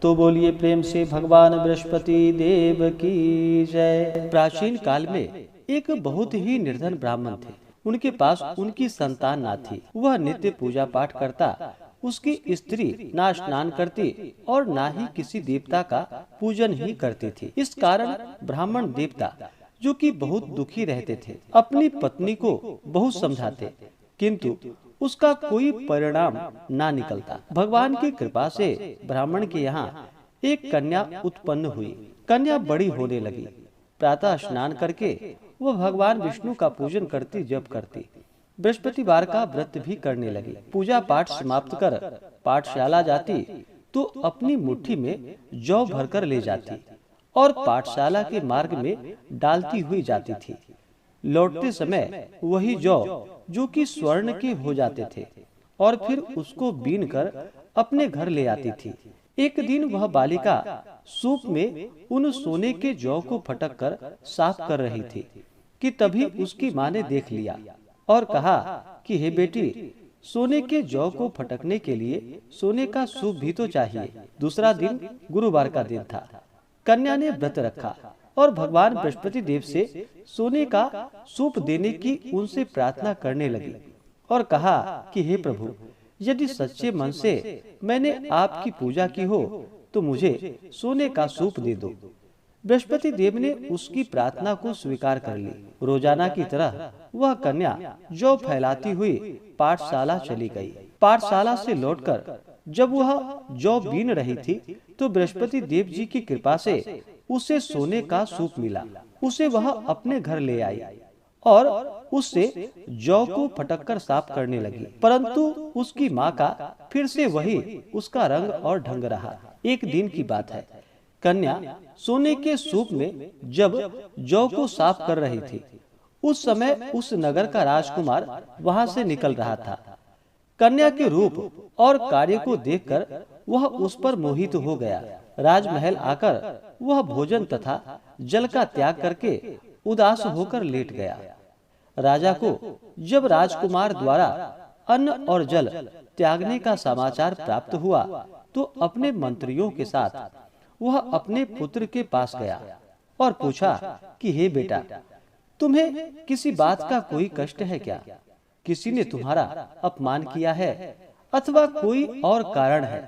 तो बोलिए प्रेम से भगवान बृहस्पति देव की जय। प्राचीन काल में एक बहुत ही निर्धन ब्राह्मण थे। उनके पास उनकी संतान ना थी। वह नित्य पूजा पाठ करता। उसकी स्त्री ना स्नान करती और ना ही किसी देवता का पूजन ही करती थी। इस कारण ब्राह्मण देवता, जो कि बहुत दुखी रहते थे, अपनी पत्नी को बहुत समझाते, किंतु उसका कोई परिणाम ना निकलता। भगवान की कृपा से ब्राह्मण के यहाँ एक कन्या उत्पन्न हुई। कन्या बड़ी होने लगी। प्रातः स्नान करके वह भगवान विष्णु का पूजन करती, जप करती, बृहस्पतिवार का व्रत भी करने लगी। पूजा पाठ समाप्त कर पाठशाला जाती तो अपनी मुट्ठी में जौ भरकर ले जाती और पाठशाला के मार्ग में डालती हुई जाती थी। लौटते समय वही जौ, जो कि स्वर्ण के हो जाते थे, और फिर उसको बीन कर अपने घर ले आती थी। एक दिन वह बालिका सूप में उन सोने के जौ को फटक कर साफ कर रही थी कि तभी उसकी माँ ने देख लिया और कहा कि हे बेटी, सोने के जौ को फटकने के लिए सोने का सूप भी तो चाहिए। दूसरा दिन गुरुवार का दिन था। कन्या ने व्रत रखा और भगवान बृहस्पति देव से सोने का सूप देने की उनसे प्रार्थना करने लगी और कहा कि हे प्रभु, यदि सच्चे मन से मैंने आपकी पूजा की हो तो मुझे सोने का सूप दे दो। बृहस्पति देव ने उसकी प्रार्थना को स्वीकार कर ली। रोजाना की तरह वह कन्या जौ फैलाती हुई पाठशाला चली गई। पाठशाला से लौटकर जब वह जौ बीन रही थी तो बृहस्पति देव जी की कृपा से उसे सोने का सूप मिला। उसे वह अपने घर ले आई और उससे जौ को फटककर साफ करने लगी, परंतु उसकी माँ का फिर से वही उसका रंग और ढंग रहा। एक दिन की बात है। कन्या सोने के सूप में जब जौ को साफ कर रही थी, उस समय उस नगर का राजकुमार वहां से निकल रहा था। कन्या के रूप और कार्य को देखकर वह उस पर मोहित हो गया। राजमहल आकर वह भोजन तथा जल का त्याग करके उदास होकर लेट गया। राजा को जब राजकुमार द्वारा अन्न और जल त्यागने का समाचार प्राप्त हुआ तो अपने मंत्रियों के साथ वह अपने पुत्र के पास गया और पूछा कि हे बेटा, तुम्हें किसी बात का कोई कष्ट है क्या? किसी ने तुम्हारा अपमान किया है अथवा कोई और कारण है?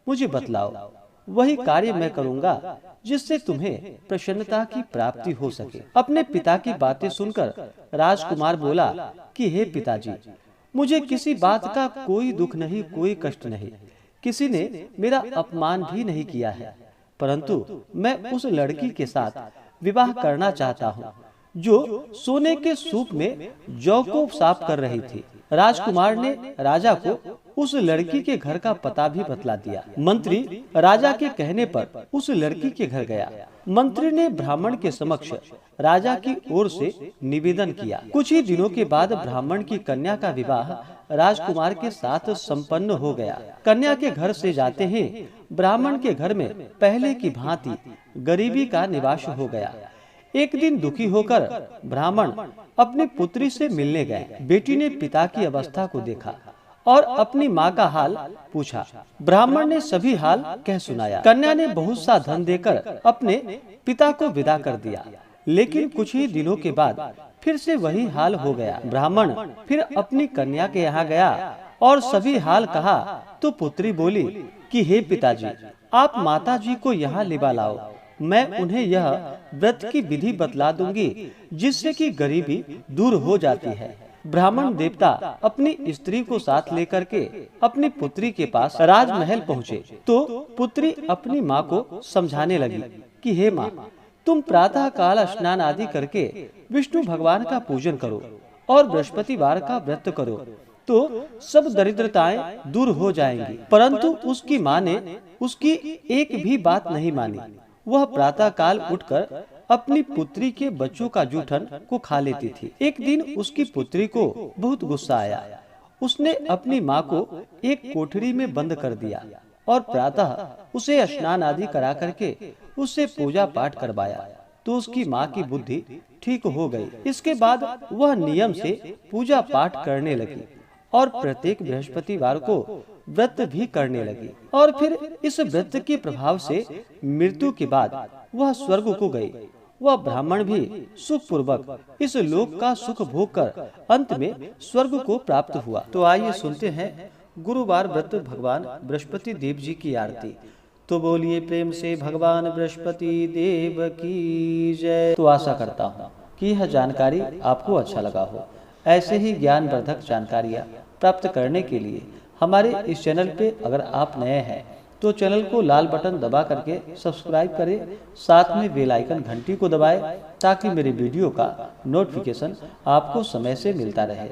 मुझे बतलाओ, वही कार्य मैं करूंगा जिससे तुम्हें प्रसन्नता की प्राप्ति हो सके। अपने पिता की बातें सुनकर राजकुमार बोला कि हे पिताजी, मुझे किसी बात का कोई दुख नहीं, कोई कष्ट नहीं। किसी ने मेरा अपमान भी नहीं किया है, परंतु मैं उस लड़की के साथ विवाह करना चाहता हूँ जो सोने के सूप में जौ को साफ कर रही थी। राजकुमार ने राजा को उस लड़की के घर का पता भी बतला दिया। मंत्री राजा के कहने पर उस लड़की के घर गया। मंत्री ने ब्राह्मण के समक्ष राजा की ओर से निवेदन किया। कुछ ही दिनों के बाद ब्राह्मण की कन्या का विवाह राजकुमार के साथ संपन्न हो गया। कन्या के घर से जाते ही ब्राह्मण के घर में पहले की भांति गरीबी का निवास हो गया। एक दिन दुखी होकर ब्राह्मण अपनी पुत्री से मिलने गए। बेटी ने पिता की अवस्था को देखा और अपनी माँ का हाल पूछा। ब्राह्मण ने सभी हाल कह सुनाया। कन्या ने बहुत सा धन देकर अपने पिता को विदा कर दिया, लेकिन कुछ ही दिनों के बाद फिर से वही हाल हो गया। ब्राह्मण फिर अपनी कन्या के यहाँ गया और सभी हाल कहा तो पुत्री बोली कि हे पिताजी, आप माता जी को यहाँ लिवा लाओ। मैं उन्हें यह व्रत की विधि बतला दूंगी जिससे कि गरीबी दूर हो जाती है। ब्राह्मण देवता अपनी स्त्री को साथ लेकर के अपनी पुत्री के पास राजमहल पहुँचे तो पुत्री अपनी माँ को समझाने लगी कि हे माँ, तुम प्रातः काल स्नान आदि करके विष्णु भगवान का पूजन करो और बृहस्पतिवार का व्रत करो तो सब दरिद्रताएं दूर हो जाएंगी। परंतु उसकी माँ ने उसकी एक भी बात नहीं मानी। वह प्रातः काल उठकर अपनी पुत्री के बच्चों का जूठन को खा लेती थी। एक दिन उसकी पुत्री को बहुत गुस्सा आया। उसने अपनी माँ को एक कोठरी में बंद कर दिया और प्रातः उसे स्नान आदि करा करके उससे पूजा पाठ करवाया तो उसकी माँ की बुद्धि ठीक हो गई। इसके बाद वह नियम से पूजा पाठ करने लगी और प्रत्येक बृहस्पतिवार को व्रत भी करने लगी और फिर इस व्रत के प्रभाव से मृत्यु के बाद वह स्वर्ग को गई। वह ब्राह्मण भी सुख पूर्वक इस लोक का सुख भोग कर अंत में स्वर्ग को प्राप्त हुआ। तो आइए सुनते हैं गुरुवार व्रत भगवान बृहस्पति देव जी की आरती। तो बोलिए प्रेम से भगवान बृहस्पति देव की जय। तो आशा करता हूँ कि यह जानकारी आपको अच्छा लगा हो। ऐसे ही ज्ञानवर्धक जानकारियाँ प्राप्त करने के लिए हमारे इस चैनल पे अगर आप नए हैं तो चैनल को लाल बटन दबा करके सब्सक्राइब करें, साथ में बेल आइकन घंटी को दबाएं ताकि मेरे वीडियो का नोटिफिकेशन आपको समय से मिलता रहे।